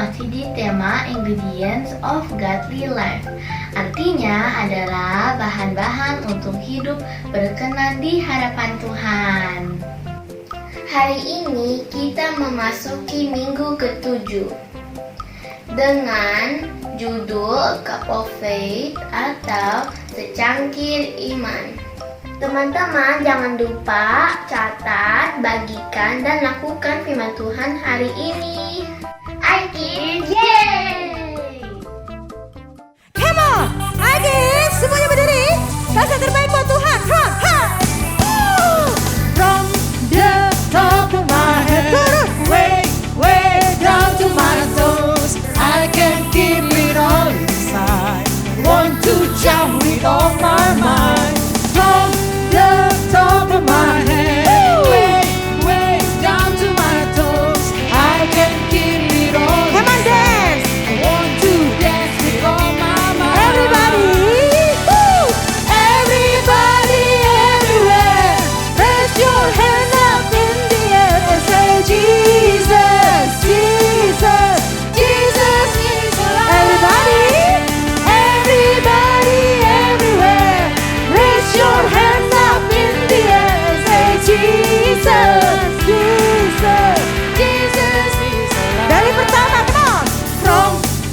masih di tema Ingredients of Godly Life. Artinya adalah bahan-bahan untuk hidup berkenan di hadapan Tuhan. Hari ini kita memasuki minggu ke-7 dengan judul Cup of Faith atau Secangkir Iman. Teman-teman jangan lupa catat, bagikan, dan lakukan firman Tuhan hari ini. iKids, yeay! Come on, iKids, semuanya berdiri. Rasa terbaik buat Tuhan. Ha, ha. From the top of my head, way, way down to my toes, I can keep it all inside. Want to jump with all my mind. From the top of my head, way, way down to my toes, I can keep it all inside. Come on, dance. I want to dance with all my mind. Everybody, woo! Everybody, everywhere, raise your hand up in the air and say Jesus, Jesus, Jesus is alive. Everybody, everywhere, raise your hands up in the air and say Jesus, Jesus, Jesus is alive. Dari pertama, come on. From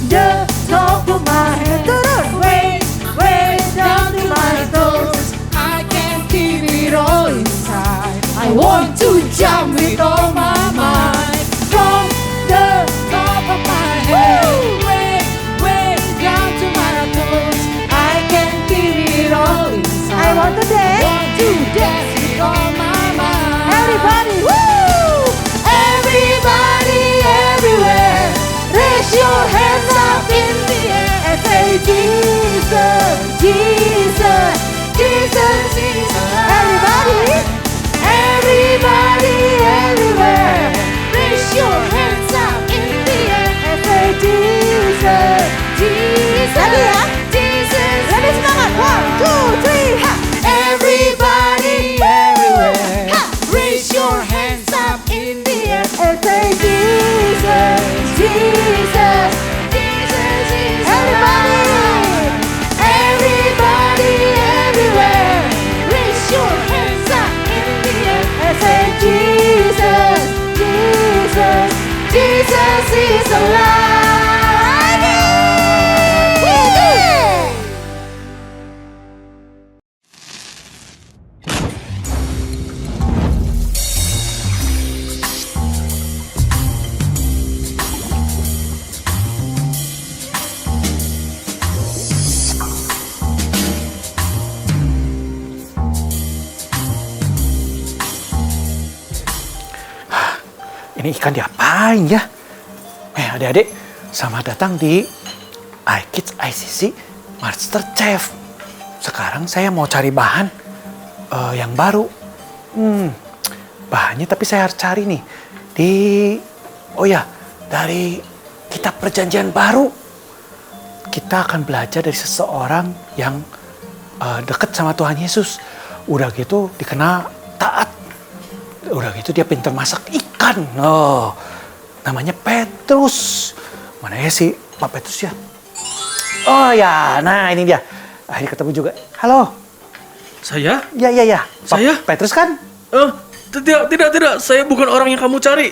the top of my head, turun, way, way down to my toes, I can't keep it all inside. I want to jump with all my might. From the top of my head, way, way down to my toes, I can't keep it all inside. I want to dance with all my might. Everybody, woo! Everybody, everywhere, raise your hands up in the air and say Jesus, Jesus, Jesus is alive. Everybody, everywhere, raise your hands up in the air and say Jesus, Jesus, lagi ya, Jesus. Lebih semangat, 1, 2, 3, ha! Everybody, everywhere, ha! Raise your hands up in the air and say Jesus, Jesus, Jesus is alive. Everybody, everywhere, raise your hands up in the air and say Jesus, Jesus, Jesus is alive. Ini ikan diapain ya? Adik-adik, selamat datang di iKids ICC Master Chef. Sekarang saya mau cari bahan yang baru. Bahannya tapi saya harus cari nih dari kitab perjanjian baru. Kita akan belajar dari seseorang yang dekat sama Tuhan Yesus. Udah gitu dikenal taat. Udah gitu dia pintar masak ikan. Oh, namanya Petrus. Mana ya si Pak Petrus ya? Oh ya, nah ini dia. Akhirnya ketemu juga. Halo. Saya? Ya. Saya? Petrus kan? Tidak. Saya bukan orang yang kamu cari.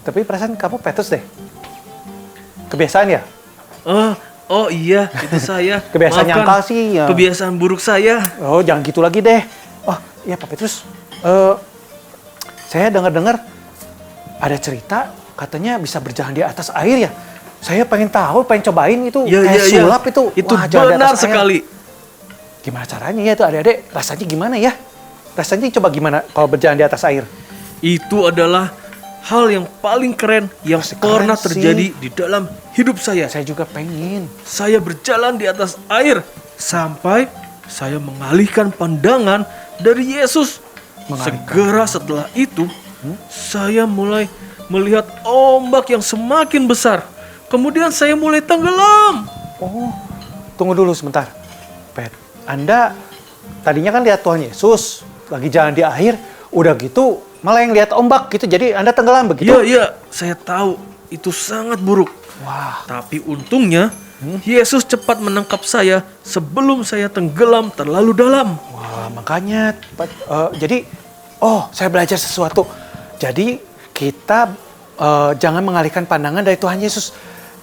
Tapi perasaan kamu Petrus deh. Kebiasaan ya? Oh iya, itu saya. Kebiasaan Maafkan, nyangkal sih. Ya. Kebiasaan buruk saya. Oh, jangan gitu lagi deh. Oh, iya Pak Petrus. Saya dengar-dengar ada cerita katanya bisa berjalan di atas air ya. Saya pengen cobain itu kayak sulap itu. Itu wah, jalan di benar atas sekali. air. Gimana caranya ya itu adik-adik? Rasanya gimana ya? Rasanya coba gimana kalau berjalan di atas air? Itu adalah hal yang paling keren yang Pasti pernah keren sih. terjadi di dalam hidup saya. Saya juga pengen. Saya berjalan di atas air sampai saya mengalihkan pandangan dari Yesus. Segera setelah itu, saya mulai melihat ombak yang semakin besar. Kemudian saya mulai tenggelam. Oh, tunggu dulu sebentar. Pet, Anda tadinya kan lihat Tuhan Yesus lagi jalan di air, udah gitu malah yang lihat ombak gitu, jadi Anda tenggelam begitu? Iya, saya tahu itu sangat buruk. Wah, Tapi untungnya Yesus cepat menangkap saya sebelum saya tenggelam terlalu dalam. wah, makanya jadi saya belajar sesuatu. Jadi kita jangan mengalihkan pandangan dari Tuhan Yesus.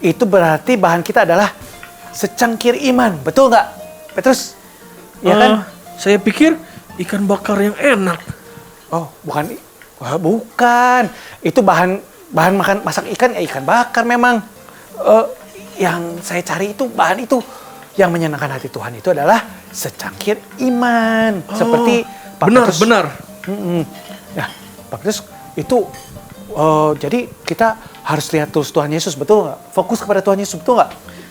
Itu berarti bahan kita adalah secangkir iman, betul nggak, Petrus? Ya kan? Saya pikir ikan bakar yang enak. Oh, bukan. Wah, bukan. Itu bahan makan masak ikan, ya ikan bakar memang. Yang saya cari itu bahan itu yang menyenangkan hati Tuhan itu adalah secangkir iman. Seperti Pak Petrus. Benar. Ya, Pak Petrus itu jadi kita harus lihat terus Tuhan Yesus, betul nggak? Fokus kepada Tuhan Yesus, betul nggak?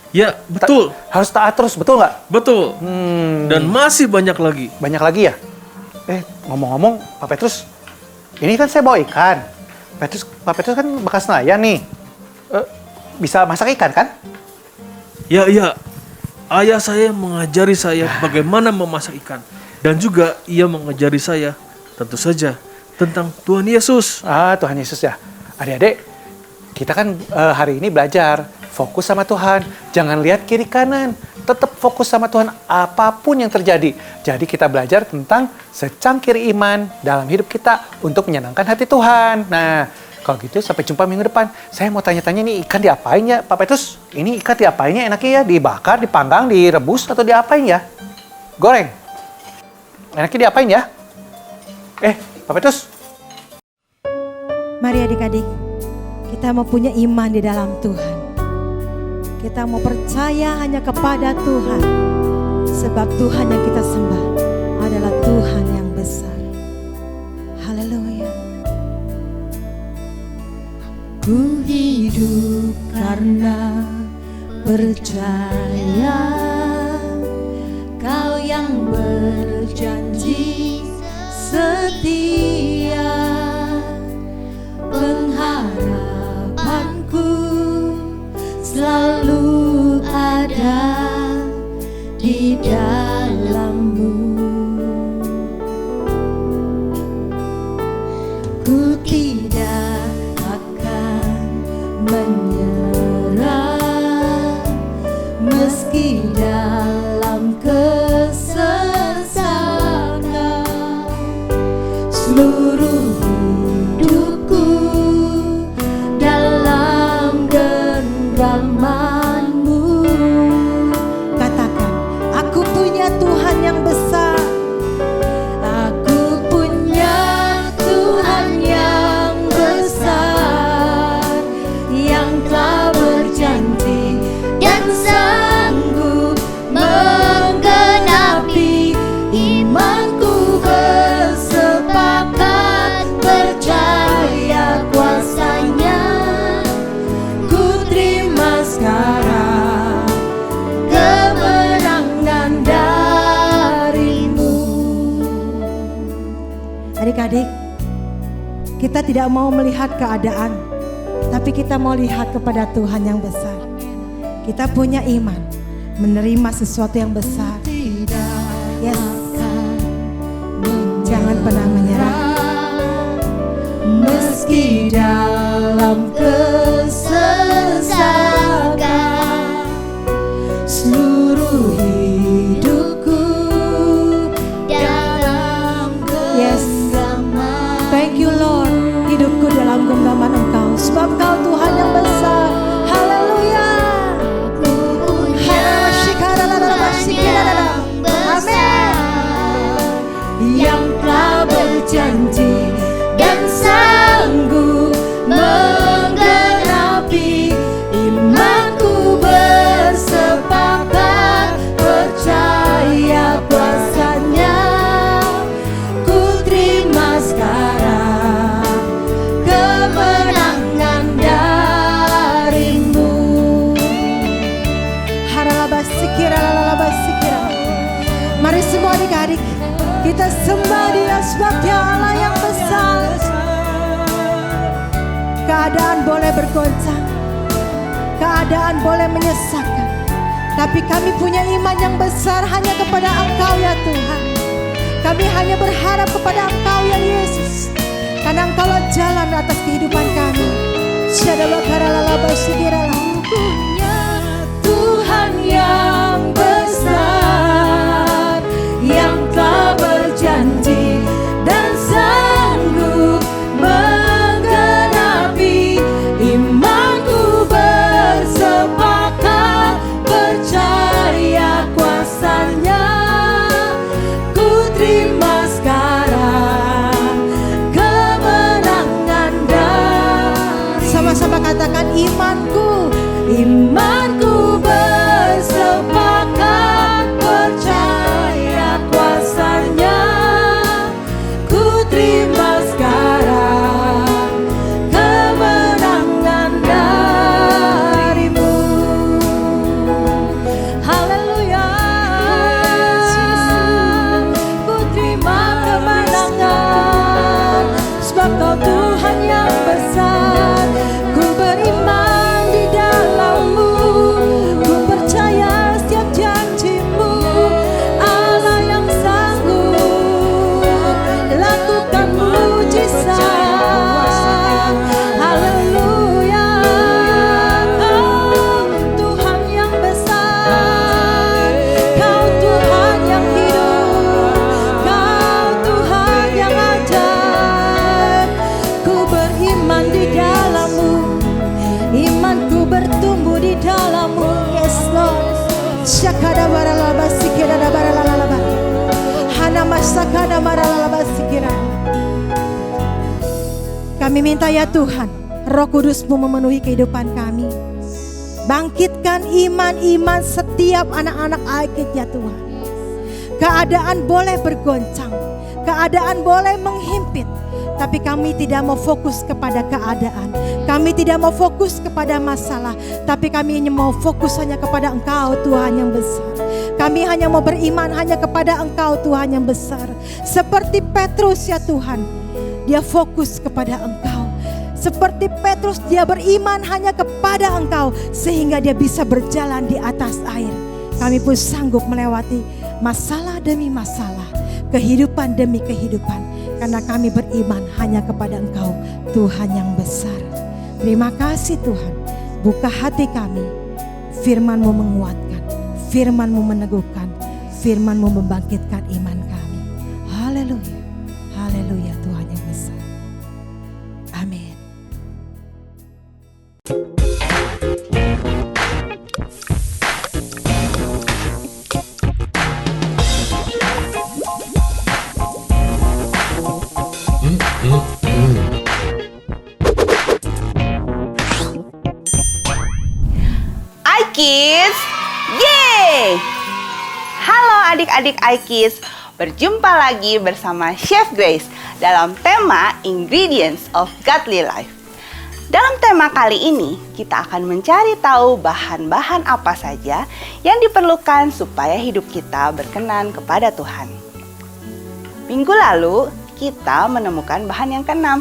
Ya, betul. Harus taat terus, betul nggak? Betul. Dan masih banyak lagi. Banyak lagi ya? Ngomong-ngomong, Pak Petrus, ini kan saya bawa ikan. Pak Petrus kan bekas nelayan nih. Bisa masak ikan kan? Ya. Ayah saya mengajari saya bagaimana memasak ikan. Dan juga ia mengajari saya, tentu saja, tentang Tuhan Yesus. Tuhan Yesus ya. Adik-adik, kita kan hari ini belajar fokus sama Tuhan. Jangan lihat kiri kanan. Tetap fokus sama Tuhan apapun yang terjadi. Jadi kita belajar tentang secangkir iman dalam hidup kita untuk menyenangkan hati Tuhan. Nah, kalau gitu sampai jumpa minggu depan. Saya mau tanya-tanya nih, ikan diapain ya Pak Petrus? Ini ikan diapainnya enaknya ya? Dibakar, dipanggang, direbus atau diapain ya? Goreng. Enaknya diapain ya? Pak Petrus. Mari adik-adik, kita mau punya iman di dalam Tuhan. Kita mau percaya hanya kepada Tuhan. Sebab Tuhan yang kita sembah adalah Tuhan yang besar. Haleluya. Ku hidup karena percaya Kau yang berjanji setia. Pengharapanku selalu ada di dalam-Mu. Ku tidak akan menyerah meski dalam kesesakan. Seluruh hidupku dalam genggaman-Mu. Katakan, aku punya Tuhan yang besar. Aku punya Tuhan yang besar, yang telah berjanji dan sanggup menggenapi imanku. Bersepakat percaya kuasa-Nya. Ku terima sekarang kemenangan dari-Mu. Adik-adik, kita tidak mau melihat keadaan, tapi kita mau lihat kepada Tuhan yang besar. Kita punya iman, menerima sesuatu yang besar. Yes. Jangan pernah menyerah. Meski dalam kesesakan, seluruh hidupku dalam genggaman. Thank you Lord, hidupku dalam genggaman Engkau, sebab Engkau Tuhan yang besar. Haleluya. Amin. Yang telah berjanji dan sanggup menggenapi imanku. Bersepakat percaya kuasa-Nya. Ku terima sekarang kemenangan dari-Mu. Haralabasikira. Mari semua adik-adik, kita sembah Dia sebab Dia Allah yang besar. Keadaan boleh bergoncang, keadaan boleh menyesakkan, tapi kami punya iman yang besar hanya kepada Engkau ya Tuhan. Kami hanya berharap kepada Engkau ya Yesus, karena Engkaulah jalan atas kehidupan kami. Punya Tuhan yang besar, yang telah berjanji dan sanggup menggenapi. Imanku bersepakat percaya kuasanya. Ku terima sekarang kemenangan dan sama-sama katakan imanku bersepakat percaya kuasanya. Ku terima sekarang kemenangan darimu. Haleluya. Ku terima kemenangan sebab Kau Tuhan yang besar. Ku beriman di dalam-Mu, ku percaya setiap janji-Mu. Allah yang sanggup lakukan mujizat. Haleluya. Kau Tuhan yang besar, Kau Tuhan yang hidup, Kau Tuhan yang ajaib. Ku beriman di dalam-Mu, imanku bertumbuh di dalam-Mu. Yes Lord. Syakada baralaba sikira baralalaba. Hana masakada baralalaba sikira. Kami minta ya Tuhan, Roh Kudus-Mu memenuhi kehidupan kami. Bangkitkan iman-iman setiap anak-anak Alkit ya Tuhan. Keadaan boleh bergoncang, keadaan boleh menghimpit, tapi kami tidak mau fokus kepada keadaan. Kami tidak mau fokus kepada masalah, tapi kami hanya mau fokus hanya kepada Engkau Tuhan yang besar. Kami hanya mau beriman hanya kepada Engkau Tuhan yang besar. Seperti Petrus ya Tuhan, dia fokus kepada Engkau. Seperti Petrus, dia beriman hanya kepada Engkau sehingga dia bisa berjalan di atas air. Kami pun sanggup melewati masalah demi masalah, kehidupan demi kehidupan, karena kami beriman hanya kepada Engkau Tuhan yang besar. Terima kasih Tuhan, buka hati kami, firman-Mu menguatkan, firman-Mu meneguhkan, firman-Mu membangkitkan iman kami. Haleluya, haleluya Tuhan yang besar. Amin. iKids, yeay! Halo adik-adik iKids, berjumpa lagi bersama Chef Grace dalam tema Ingredients of Godly Life. Dalam tema kali ini, kita akan mencari tahu bahan-bahan apa saja yang diperlukan supaya hidup kita berkenan kepada Tuhan. Minggu lalu, kita menemukan bahan yang keenam,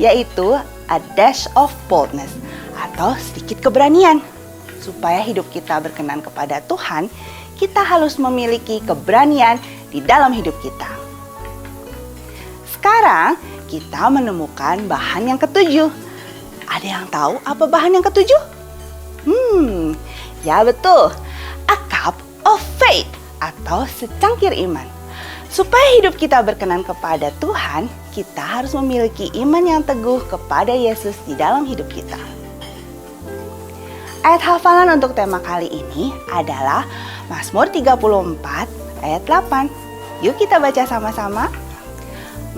yaitu a dash of boldness atau sedikit keberanian. Supaya hidup kita berkenan kepada Tuhan, kita harus memiliki keberanian di dalam hidup kita. Sekarang kita menemukan bahan yang ketujuh. Ada yang tahu apa bahan yang ketujuh? Ya betul, a cup of faith atau secangkir iman. Supaya hidup kita berkenan kepada Tuhan, kita harus memiliki iman yang teguh kepada Yesus di dalam hidup kita. Ayat hafalan untuk tema kali ini adalah Mazmur 34 ayat 8. Yuk kita baca sama-sama.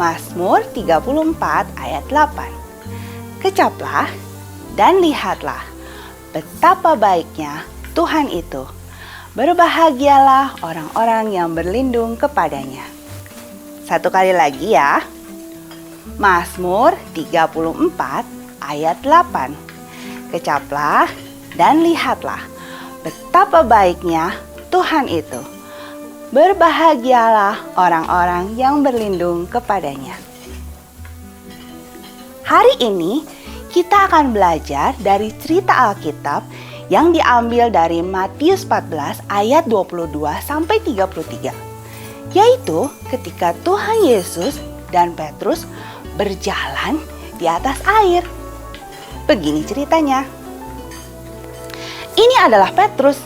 Mazmur 34 ayat 8. Kecaplah dan lihatlah betapa baiknya Tuhan itu. Berbahagialah orang-orang yang berlindung kepadanya. Satu kali lagi ya. Mazmur 34 ayat 8. Kecaplah dan lihatlah betapa baiknya Tuhan itu. Berbahagialah orang-orang yang berlindung kepadanya. Hari ini kita akan belajar dari cerita Alkitab yang diambil dari Matius 14 ayat 22 sampai 33. Yaitu ketika Tuhan Yesus dan Petrus berjalan di atas air. Begini ceritanya. Ini adalah Petrus.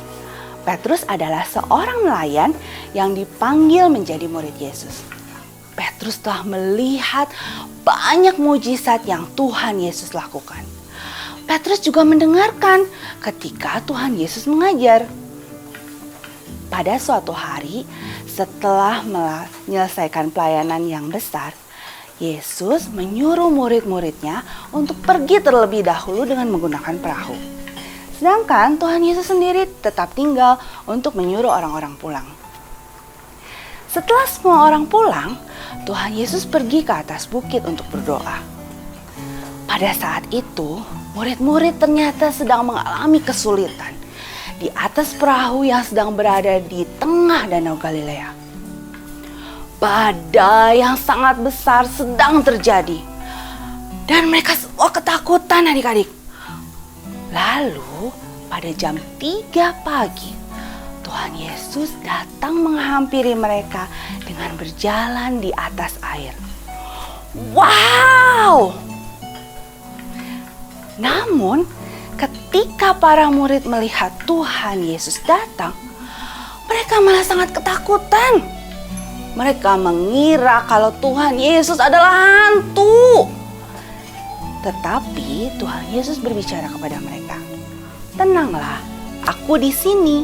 Petrus adalah seorang nelayan yang dipanggil menjadi murid Yesus. Petrus telah melihat banyak mujizat yang Tuhan Yesus lakukan. Petrus juga mendengarkan ketika Tuhan Yesus mengajar. Pada suatu hari, setelah menyelesaikan pelayanan yang besar, Yesus menyuruh murid-muridnya untuk pergi terlebih dahulu dengan menggunakan perahu. Sedangkan Tuhan Yesus sendiri tetap tinggal untuk menyuruh orang-orang pulang. Setelah semua orang pulang, Tuhan Yesus pergi ke atas bukit untuk berdoa. Pada saat itu, murid-murid ternyata sedang mengalami kesulitan di atas perahu yang sedang berada di tengah Danau Galilea. Badai yang sangat besar sedang terjadi dan mereka semua ketakutan adik-adik. Lalu pada jam 3 pagi, Tuhan Yesus datang menghampiri mereka dengan berjalan di atas air. Wow! Namun, ketika para murid melihat Tuhan Yesus datang, mereka malah sangat ketakutan. Mereka mengira kalau Tuhan Yesus adalah hantu. Tetapi Tuhan Yesus berbicara kepada mereka, "Tenanglah, aku di sini.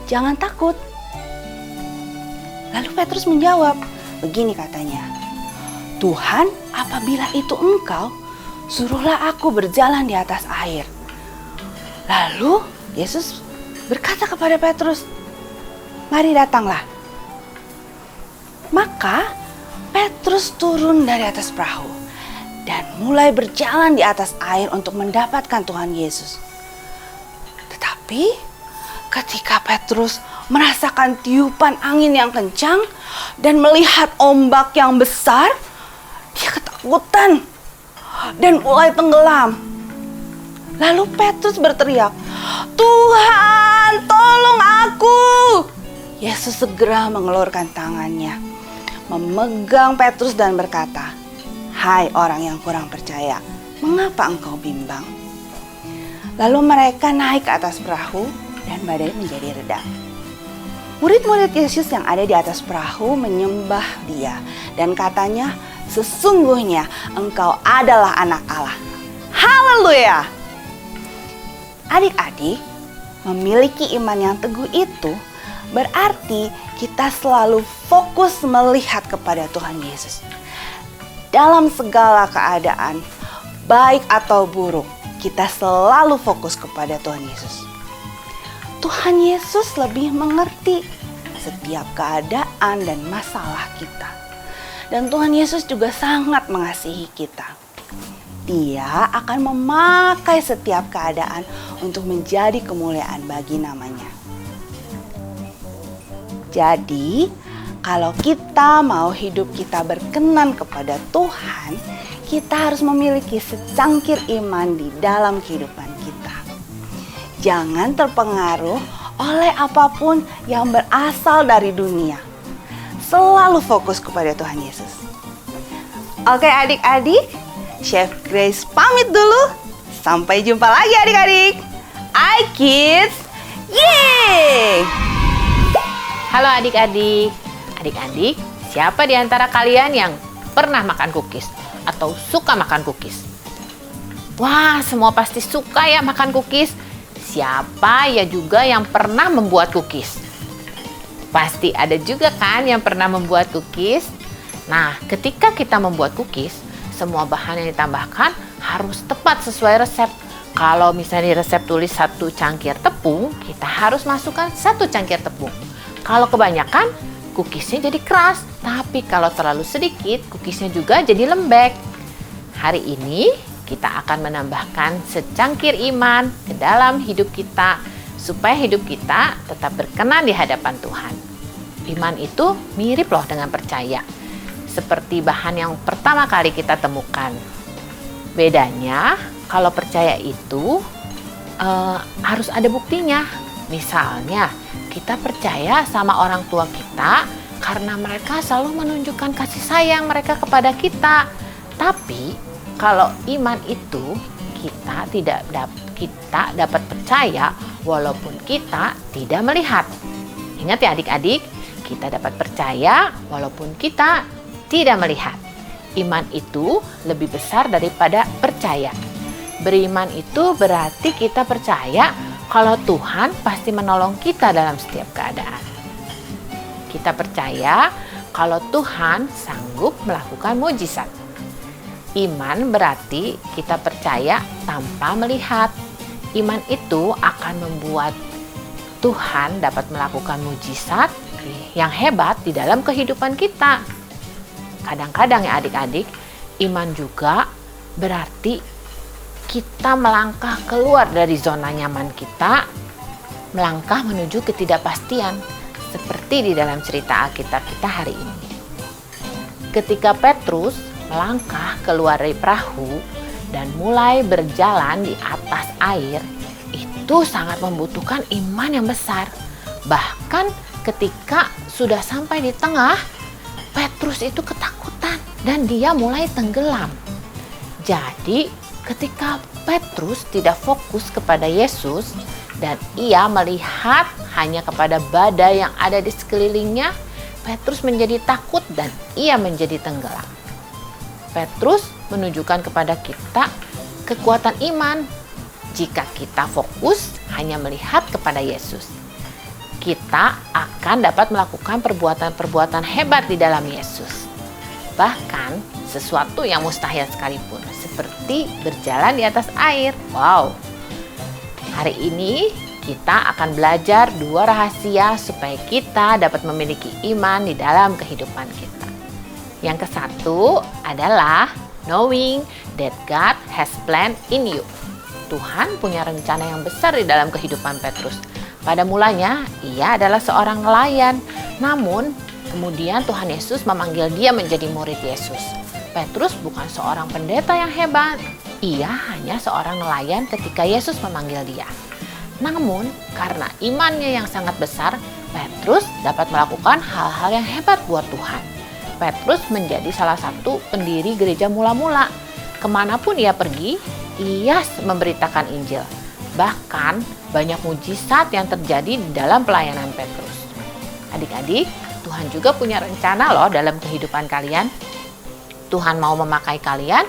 Jangan takut." Lalu Petrus menjawab, begini katanya, "Tuhan, apabila itu Engkau, suruhlah aku berjalan di atas air." Lalu Yesus berkata kepada Petrus, "Mari datanglah." Maka Petrus turun dari atas perahu dan mulai berjalan di atas air untuk mendapatkan Tuhan Yesus. Tetapi ketika Petrus merasakan tiupan angin yang kencang dan melihat ombak yang besar, dia ketakutan dan mulai tenggelam. Lalu Petrus berteriak, "Tuhan, tolong aku!" Yesus segera mengelurkan tangannya, memegang Petrus dan berkata, "Hai orang yang kurang percaya, mengapa engkau bimbang?" Lalu mereka naik ke atas perahu dan badai menjadi reda. Murid-murid Yesus yang ada di atas perahu menyembah Dia dan katanya, "Sesungguhnya engkau adalah anak Allah." Haleluya! Adik-adik, memiliki iman yang teguh itu berarti kita selalu fokus melihat kepada Tuhan Yesus. Dalam segala keadaan, baik atau buruk, kita selalu fokus kepada Tuhan Yesus. Tuhan Yesus lebih mengerti setiap keadaan dan masalah kita. Dan Tuhan Yesus juga sangat mengasihi kita. Dia akan memakai setiap keadaan untuk menjadi kemuliaan bagi namanya. Jadi, kalau kita mau hidup kita berkenan kepada Tuhan, kita harus memiliki secangkir iman di dalam kehidupan kita. Jangan terpengaruh oleh apapun yang berasal dari dunia. Selalu fokus kepada Tuhan Yesus. Oke adik-adik, Chef Grace pamit dulu. Sampai jumpa lagi adik-adik. iKids, yeay! Halo adik-adik. Adik-adik, siapa di antara kalian yang pernah makan cookies atau suka makan cookies? Wah, semua pasti suka ya makan cookies. Siapa ya juga yang pernah membuat cookies? Pasti ada juga kan yang pernah membuat cookies? Nah, ketika kita membuat cookies, semua bahan yang ditambahkan harus tepat sesuai resep. Kalau misalnya di resep tulis 1 cangkir tepung, kita harus masukkan 1 cangkir tepung. Kalau kebanyakan, cookiesnya jadi keras. Tapi kalau terlalu sedikit, cookiesnya juga jadi lembek. Hari ini kita akan menambahkan secangkir iman ke dalam hidup kita, supaya hidup kita tetap berkenan di hadapan Tuhan. Iman itu mirip loh dengan percaya. Seperti bahan yang pertama kali kita temukan. Bedanya, kalau percaya itu harus ada buktinya. Misalnya, kita percaya sama orang tua kita karena mereka selalu menunjukkan kasih sayang mereka kepada kita. Tapi, kalau iman itu kita dapat percaya walaupun kita tidak melihat. Ingat ya adik-adik, kita dapat percaya walaupun kita tidak melihat. Iman itu lebih besar daripada percaya. Beriman itu berarti kita percaya kalau Tuhan pasti menolong kita dalam setiap keadaan. Kita percaya kalau Tuhan sanggup melakukan mujizat. Iman berarti kita percaya tanpa melihat. Iman itu akan membuat Tuhan dapat melakukan mujizat yang hebat di dalam kehidupan kita. Kadang-kadang ya adik-adik, iman juga berarti kita melangkah keluar dari zona nyaman kita, melangkah menuju ketidakpastian, seperti di dalam cerita Alkitab kita hari ini. Ketika Petrus melangkah keluar dari perahu dan mulai berjalan di atas air, itu sangat membutuhkan iman yang besar. Bahkan ketika sudah sampai di tengah, Petrus itu ketakutan dan dia mulai tenggelam. Jadi ketika Petrus tidak fokus kepada Yesus dan ia melihat hanya kepada badai yang ada di sekelilingnya, Petrus menjadi takut dan ia menjadi tenggelam. Petrus menunjukkan kepada kita kekuatan iman jika kita fokus hanya melihat kepada Yesus. Kita akan dapat melakukan perbuatan-perbuatan hebat di dalam Yesus. Bahkan sesuatu yang mustahil sekalipun, seperti berjalan di atas air. Wow! Hari ini kita akan belajar 2 rahasia supaya kita dapat memiliki iman di dalam kehidupan kita. Yang ke-1 adalah knowing that God has planned in you. Tuhan punya rencana yang besar di dalam kehidupan Petrus. Pada mulanya, ia adalah seorang nelayan. Namun, kemudian Tuhan Yesus memanggil dia menjadi murid Yesus. Petrus bukan seorang pendeta yang hebat. Ia hanya seorang nelayan ketika Yesus memanggil dia. Namun, karena imannya yang sangat besar, Petrus dapat melakukan hal-hal yang hebat buat Tuhan. Petrus menjadi salah satu pendiri gereja mula-mula. Kemanapun ia pergi, ia memberitakan Injil. Bahkan banyak mujizat yang terjadi di dalam pelayanan Petrus. Adik-adik, Tuhan juga punya rencana loh dalam kehidupan kalian. Tuhan mau memakai kalian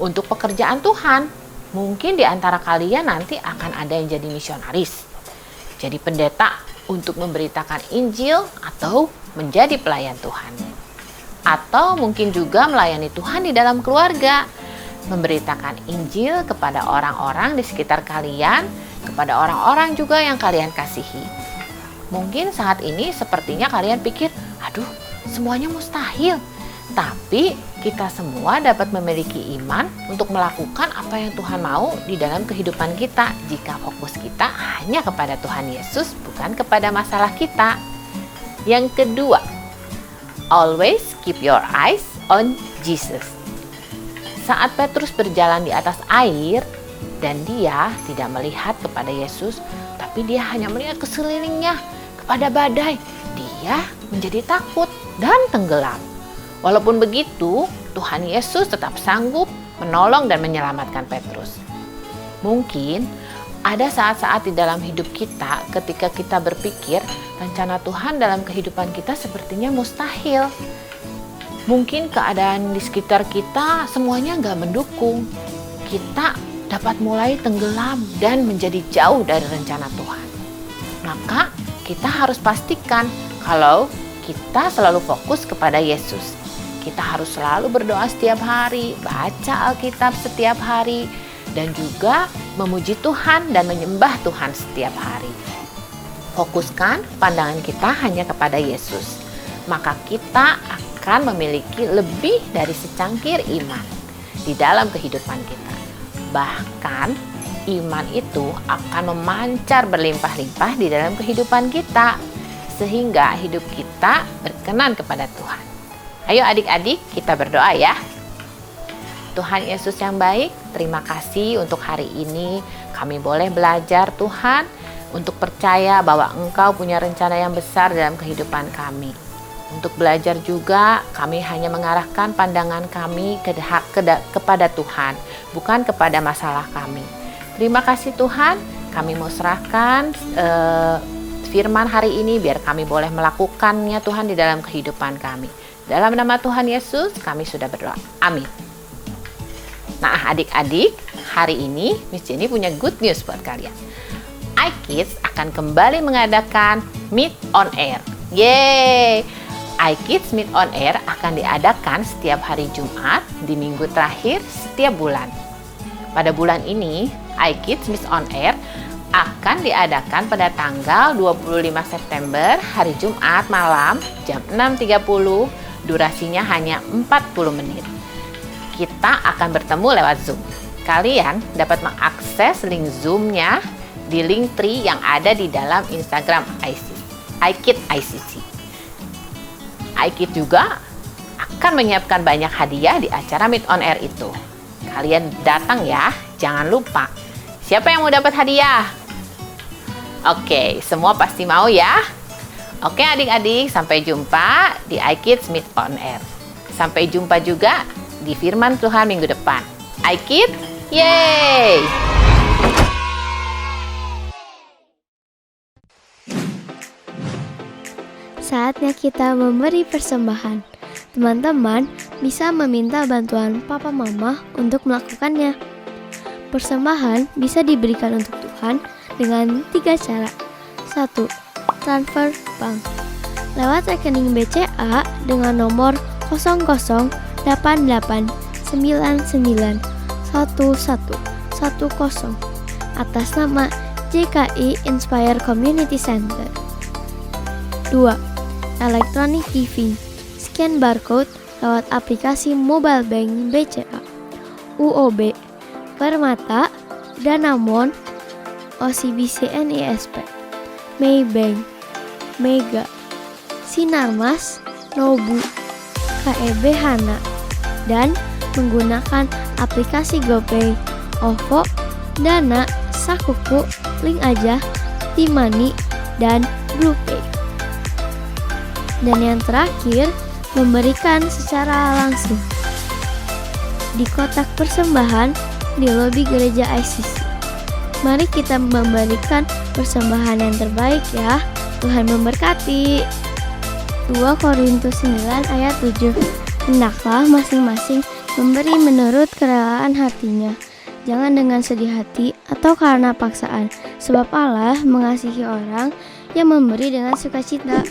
untuk pekerjaan Tuhan. Mungkin di antara kalian nanti akan ada yang jadi misionaris, jadi pendeta untuk memberitakan Injil atau menjadi pelayan Tuhan. Atau mungkin juga melayani Tuhan di dalam keluarga, memberitakan Injil kepada orang-orang di sekitar kalian, kepada orang-orang juga yang kalian kasihi. Mungkin saat ini sepertinya kalian pikir, aduh semuanya mustahil. Tapi kita semua dapat memiliki iman untuk melakukan apa yang Tuhan mau di dalam kehidupan kita jika fokus kita hanya kepada Tuhan Yesus, bukan kepada masalah kita. Yang kedua, always keep your eyes on Jesus. Saat Petrus berjalan di atas air dan dia tidak melihat kepada Yesus, tapi dia hanya melihat ke sekelilingnya, kepada badai, dia menjadi takut dan tenggelam. Walaupun begitu, Tuhan Yesus tetap sanggup menolong dan menyelamatkan Petrus. Mungkin ada saat-saat di dalam hidup kita ketika kita berpikir rencana Tuhan dalam kehidupan kita sepertinya mustahil. Mungkin keadaan di sekitar kita semuanya nggak mendukung. Kita dapat mulai tenggelam dan menjadi jauh dari rencana Tuhan. Maka kita harus pastikan kalau kita selalu fokus kepada Yesus. Kita harus selalu berdoa setiap hari, baca Alkitab setiap hari, dan juga memuji Tuhan dan menyembah Tuhan setiap hari. Fokuskan pandangan kita hanya kepada Yesus, maka kita akan memiliki lebih dari secangkir iman di dalam kehidupan kita. Bahkan iman itu akan memancar berlimpah-limpah di dalam kehidupan kita, sehingga hidup kita berkenan kepada Tuhan. Ayo adik-adik, kita berdoa ya. Tuhan Yesus yang baik, terima kasih untuk hari ini kami boleh belajar Tuhan untuk percaya bahwa Engkau punya rencana yang besar dalam kehidupan kami. Untuk belajar juga, kami hanya mengarahkan pandangan kami kepada Tuhan, bukan kepada masalah kami. Terima kasih Tuhan, kami mau serahkan firman hari ini biar kami boleh melakukannya Tuhan di dalam kehidupan kami. Dalam nama Tuhan Yesus, kami sudah berdoa. Amin. Nah, adik-adik, hari ini Miss Jenny punya good news buat kalian. iKids akan kembali mengadakan Meet on Air. Yeay! iKids Meet on Air akan diadakan setiap hari Jumat di minggu terakhir setiap bulan. Pada bulan ini, iKids Meet on Air akan diadakan pada tanggal 25 September hari Jumat malam jam 6.30, durasinya hanya 40 menit. Kita akan bertemu lewat Zoom. Kalian dapat mengakses link Zoom-nya di link tree yang ada di dalam Instagram iKids ICC. iKids juga akan menyiapkan banyak hadiah di acara Meet on Air itu. Kalian datang ya, jangan lupa. Siapa yang mau dapat hadiah? Oke, semua pasti mau ya? Oke adik-adik, sampai jumpa di iKids Meet on Air. Sampai jumpa juga di Firman Tuhan minggu depan. iKids, yeay! Saatnya kita memberi persembahan. Teman-teman bisa meminta bantuan papa mama untuk melakukannya. Persembahan bisa diberikan untuk Tuhan dengan 3 cara. 1. Transfer bank. Lewat rekening BCA dengan nomor 0088991110 atas nama JKI Inspire Community Center. 2. Electronic giving. Scan barcode lewat aplikasi mobile bank BCA, UOB, Permata, Danamon, OCBC NISP, Maybank, Mega, Sinarmas, Nobu, KEB Hana, dan menggunakan aplikasi GoPay, OVO, Dana, Sakuku, Link Aja, Timani, dan BluePay. Dan yang terakhir, memberikan secara langsung di kotak persembahan di lobi gereja ICC. Mari kita memberikan persembahan yang terbaik ya. Tuhan memberkati. 2 Korintus 9 ayat 7. Hendaklah masing-masing memberi menurut kerelaan hatinya, jangan dengan sedih hati atau karena paksaan, sebab Allah mengasihi orang yang memberi dengan sukacita.